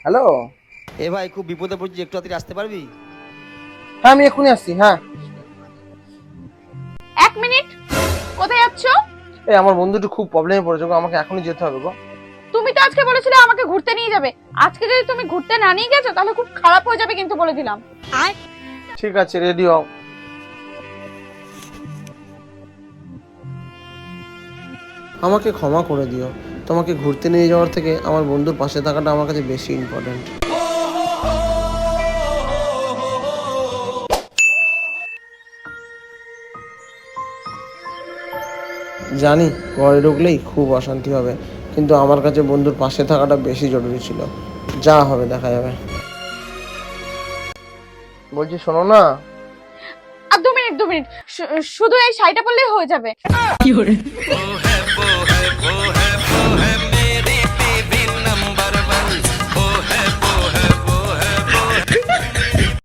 Hello. এ ভাই খুব বিপদে পড়ছি, একটু তাড়াতাড়ি আসতে পারবি? হ্যাঁ আমি এখনই আসছি। হ্যাঁ 1 মিনিট। কোথায় যাচ্ছ? এই আমার বন্ধুটি খুব প্রবলেমে পড়েছে গো, আমাকে এখনই যেতে হবে গো। তুমি তো আজকে বলেছিলে আমাকে ঘুরতে নিয়ে যাবে। আজকে যদি তুমি ঘুরতে না নিয়ে গেছো তাহলে খুব খারাপ হয়ে যাবে, কিন্তু বলে দিলাম। ঠিক আছে, রেডি হও। আমাকে ক্ষমা করে দিও, তোমাকে ঘুরতে নিয়ে যাওয়ার থেকে আমার বন্ধুর পাশে থাকাটা আমার কাছে বেশি ইম্পর্ট্যান্ট। জানি ঘরে ঢুকলেই খুব অশান্তি হবে, কিন্তু আমার কাছে বন্ধুর পাশে থাকাটা বেশি জরুরি ছিল। যা হবে দেখা যাবে। বলছি শোনো না। আর 2 মিনিট, 2 মিনিট, শুধু এই শাড়িটা পরলেই হয়ে যাবে।